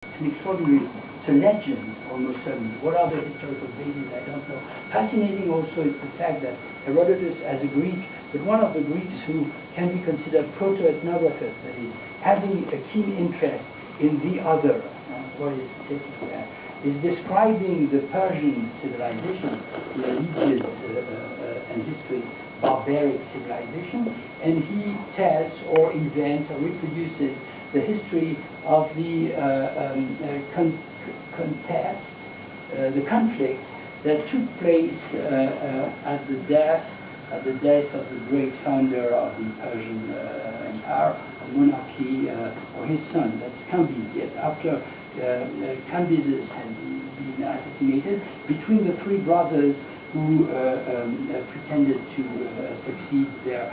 It's an extraordinary, it's a legend almost certainly. What are the historical bases? I don't know. Fascinating also is the fact that Herodotus, as a Greek, but one of the Greeks who can be considered proto-ethnographers, that is, having a keen interest in the other, what is taken there, is describing the Persian civilization, the alleged and history barbaric civilization, and he tells or invents or reproduces the history of the contest, the conflict that took place at the death of the great founder of the Persian Empire, monarchy, or his son, that's Cambyses. Yes, after Cambyses had been assassinated, between the three brothers who pretended to succeed their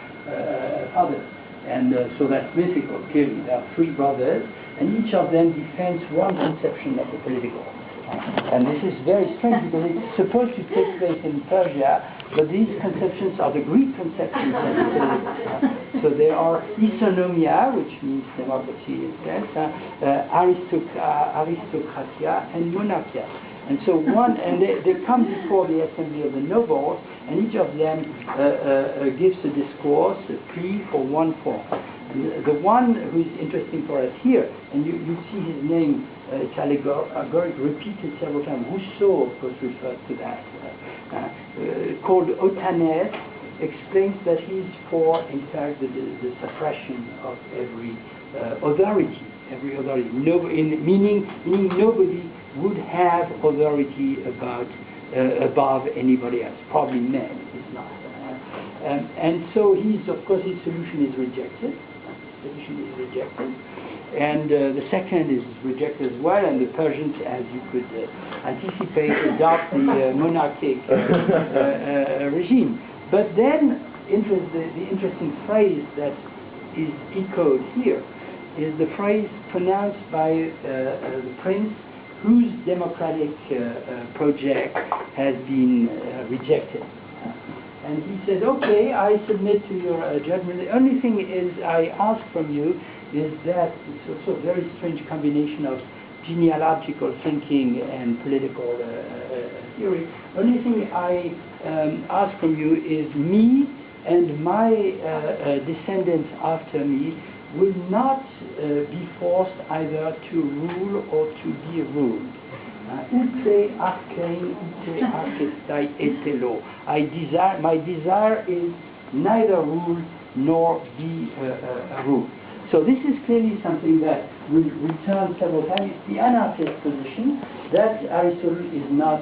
fathers. And so that's mythical, clearly. There are three brothers, and each of them defends one conception of the political. And this is very strange because it's supposed to take place in Persia, but these conceptions are the Greek conceptions of the political. So there are isonomia, which means democracy itself, aristocratia, and monarchia. And so they come before the assembly of the nobles, and each of them gives a discourse, a plea for one form. The one who is interesting for us here, and you see his name, it's allegoric, repeated several times. Rousseau, of course, refers to that. Called Otanes, explains that he is for, in fact, the suppression of every authority. Every authority, meaning nobody would have authority above anybody else. Probably men, it's not. And so of course, his solution is rejected. And the second is rejected as well, and the Persians, as you could anticipate, adopt the monarchic regime. But then the interesting phrase that is echoed here is the phrase pronounced by the prince whose democratic project has been rejected. And he said, okay, I submit to your judgment. The only thing is I ask from you is that it's also a very strange combination of genealogical thinking and political theory. The only thing I ask from you is me and my descendants after me will not be forced either to rule or to be ruled. My desire is neither rule nor be ruled. So this is clearly something that will return several times. It's the anarchist position that Aristotle is not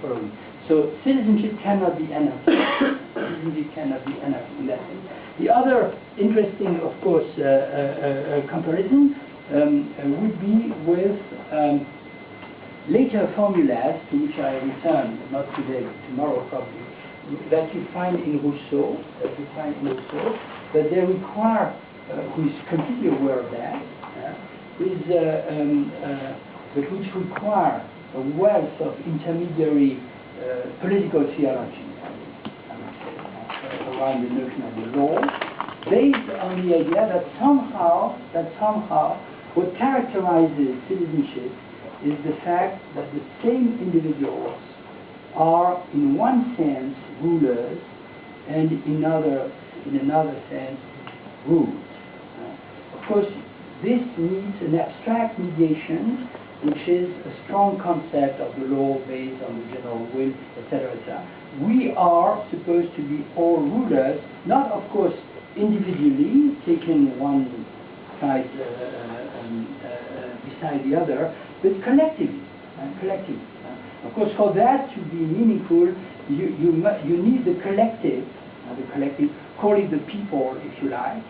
following. So citizenship cannot be anarchist. Citizenship cannot be anarchist in that sense. The other interesting, of course, comparison would be with later formulas, to which I return, not today, but tomorrow probably, that you find in Rousseau, that they require, who is completely aware of that, but which require a wealth of intermediary political theology, I would say, around the notion of the law, based on the idea that somehow what characterizes citizenship is the fact that the same individuals are in one sense rulers and in another sense ruled. Of course, this needs an abstract mediation, which is a strong concept of the law based on the general will, etc., etc. We are supposed to be all rulers, not of course individually, taking one side beside the other, but collectively. Of course, for that to be meaningful, you need the collective, call it the people if you like,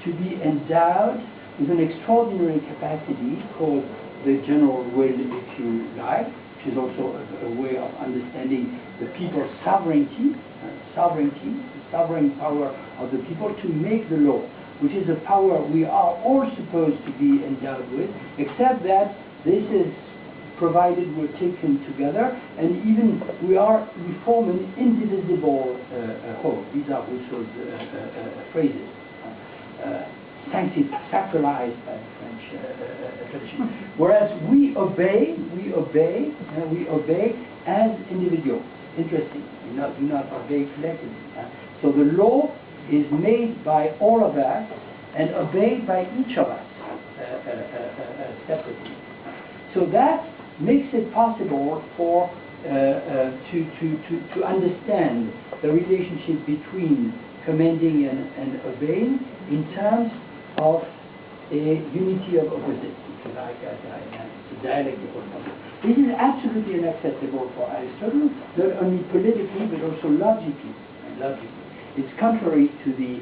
to be endowed with an extraordinary capacity called the general will, if you like, which is also a way of understanding the people's sovereignty, the sovereign power of the people to make the law, which is a power we are all supposed to be endowed with, except that this is provided we're taken together, and even we form an indivisible whole. These are Rousseau's phrases. sacralized by the French tradition. Whereas we obey as individuals. Interesting. Do not obey collectively. So the law is made by all of us and obeyed by each of us separately. So that makes it possible for to understand the relationship between commanding and obeying in terms of a unity of opposites, if you like, as a dialectical concept. This is absolutely unacceptable for Aristotle, not only politically but also logically. It's contrary to the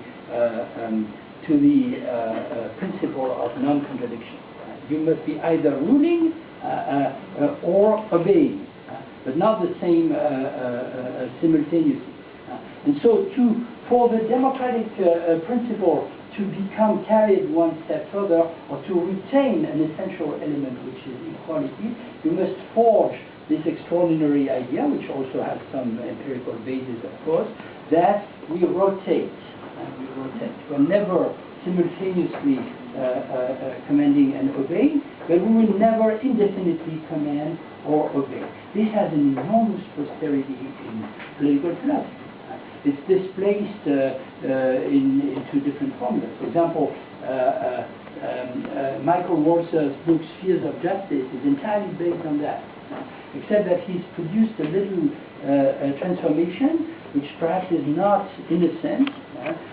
principle of non-contradiction. You must be either ruling or obeying, but not the same simultaneously. And so, for the democratic principle to become carried one step further, or to retain an essential element, which is equality, you must forge this extraordinary idea, which also has some empirical basis, of course, that we rotate. We're never simultaneously commanding and obeying, but we will never indefinitely command or obey. This has an enormous posterity in political philosophy. It's displaced in two different formulas. For example, Michael Walzer's book Spheres of Justice is entirely based on that, except that he's produced a little transformation, which perhaps is not innocent,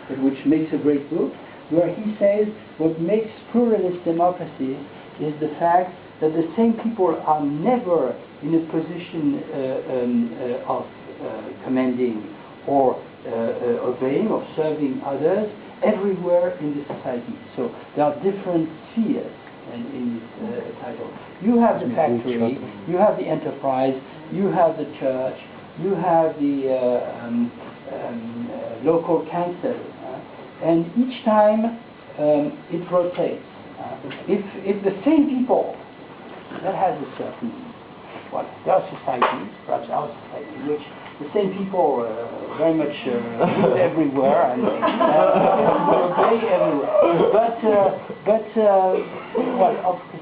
but which makes a great book, where he says what makes pluralist democracy is the fact that the same people are never in a position of commanding or obeying or serving others everywhere in the society. So there are different spheres in this title. You have the factory, you have the enterprise, you have the church, you have the local council, and each time it rotates. If the same people, that has a certain, well, there are societies, perhaps our society, in which the same people very much live everywhere and obey everywhere. But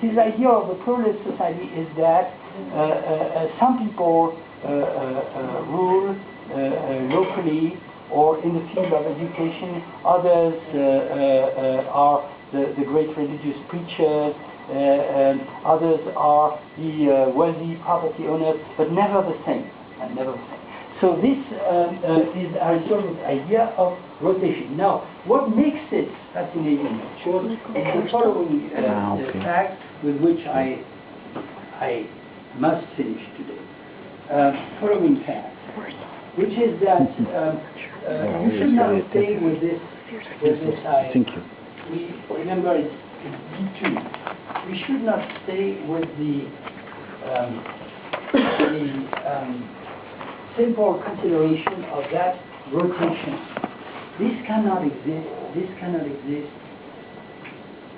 this idea of a pluralist society is that some people rule locally or in the field of education, others are the great religious preachers, others are the wealthy property owners, but never the same. So this is Aristotle's idea of rotation. Now, what makes it fascinating, of course, is the following fact with which I must finish today. Following fact, which is that you should not stay with this Thank you. Remember, it's D2. We should not stay with the simple consideration of that rotation. This cannot exist. This cannot exist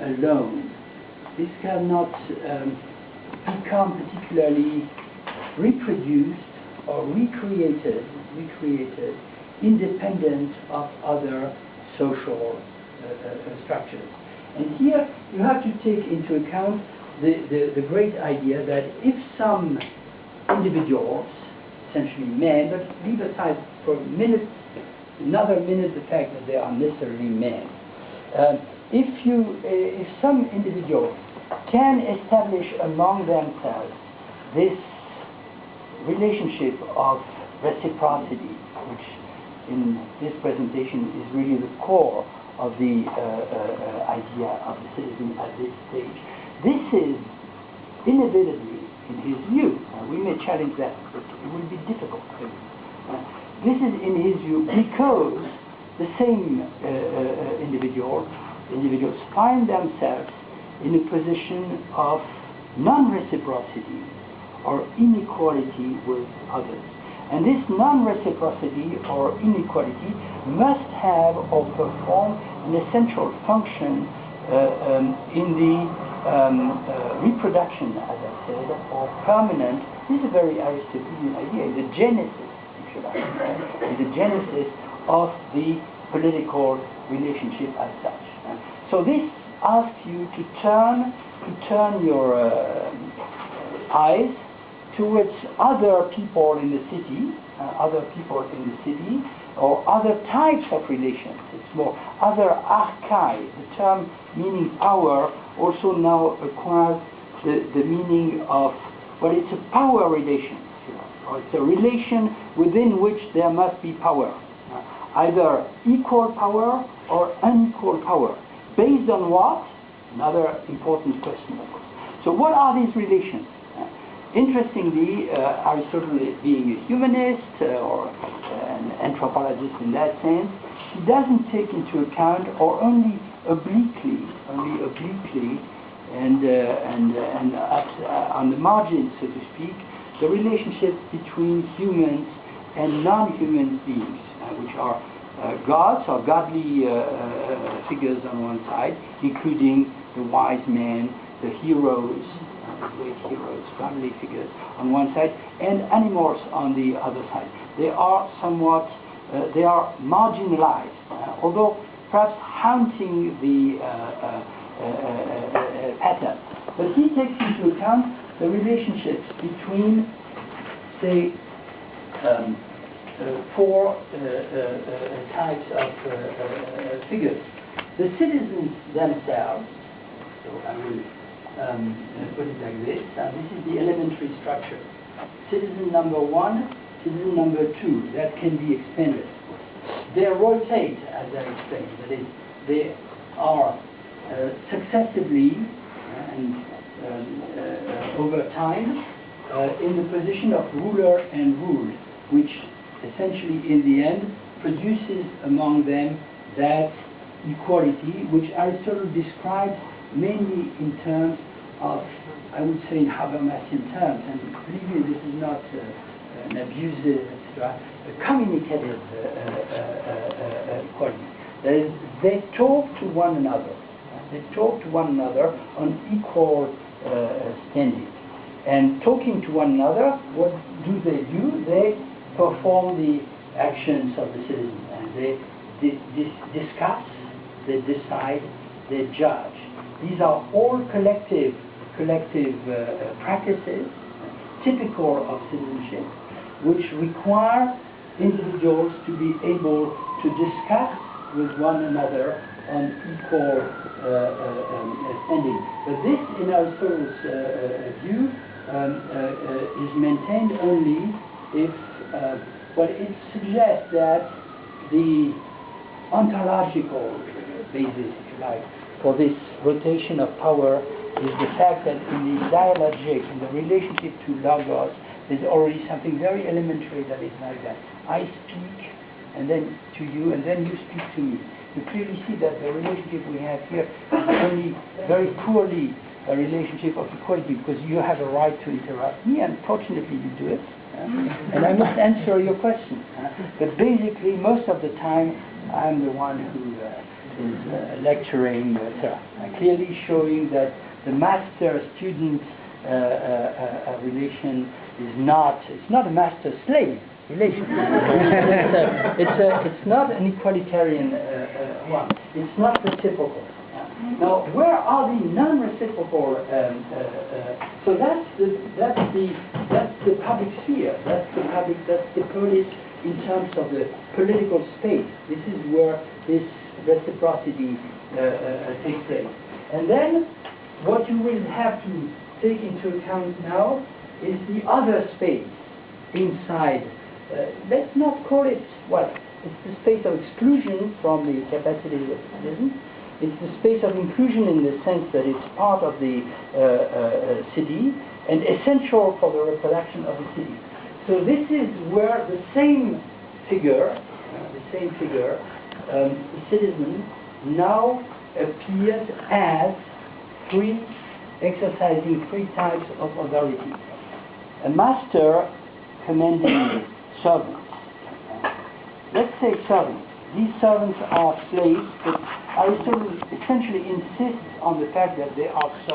alone. This cannot become particularly reproduced or recreated independent of other social structures. And here you have to take into account the great idea that if some individuals, essentially men, but leave aside for another minute the fact that they are necessarily men. If some individuals can establish among themselves this relationship of reciprocity, which in this presentation is really the core of the idea of the citizen at this stage, this is inevitably, in his view, we may challenge that, but it will be difficult. This is in his view because the same individuals find themselves in a position of non-reciprocity or inequality with others. And this non-reciprocity or inequality must have or perform an essential function in the reproduction, as I said, or permanent. This is a very Aristotelian idea, the genesis, if you like, the genesis of the political relationship as such. So this asks you to turn your eyes towards other people in the city, or other types of relations. It's more other archives. The term meaning power also now acquires the meaning of, well, it's a power relation. Or it's a relation within which there must be power, either equal power or unequal power. Based on what? Another important question, of course. So what are these relations? Interestingly, Aristotle, being a humanist or an anthropologist in that sense, he doesn't take into account, or only obliquely, and on the margins, so to speak, the relationships between humans and non-human beings, which are gods or godly figures on one side, including the wise men, the heroes, great heroes, godly figures on one side, and animals on the other side. They are somewhat, they are marginalized, although perhaps haunting the pattern. But he takes into account the relationships between, say, four types of figures. The citizens themselves, so I will put it like this, this is the elementary structure. Citizen number one, citizen number two, that can be expanded. They rotate, as I explained, that is, they are successively and over time in the position of ruler and ruled, which essentially in the end produces among them that equality which Aristotle describes mainly in terms of, I would say in Habermasian terms, and believe me, this is not an abusive, etc., a communicative equality. That is, they talk to one another. They talk to one another on equal standing. And talking to one another, what do? They perform the actions of the citizen, and they discuss, they decide, they judge. These are all collective practices typical of citizenship, which require individuals to be able to discuss with one another on equal standing. But this, in Aristotle's view, is maintained only if, well, it suggests that the ontological basis, if you like, for this rotation of power is the fact that in the dialogic, in the relationship to Logos, there's already something very elementary that is like that. I speak, and then to you, and then you speak to me. You clearly see that the relationship we have here is only very poorly a relationship of equality, because you have a right to interrupt me, and fortunately you do it, and I must answer your question. But basically, most of the time, I'm the one who is lecturing, etc. Clearly showing that the master-student relation is not, it's not a master-slave relation. It's not an equalitarian one. It's not reciprocal. Now, where are the non-reciprocal? So that's the public sphere. That's the polis in terms of the political space. This is where this reciprocity takes place. And then, what you will have to take into account now is the other space inside. Let's not call it, well, it's the space of exclusion from the capacity of citizen. It's the space of inclusion in the sense that it's part of the city and essential for the reproduction of the city. So this is where the same figure, the citizen, now appears as exercising three types of authority. A master commanding servants. Let's say servants. These servants are slaves, but Aristotle essentially insists on the fact that they are servants.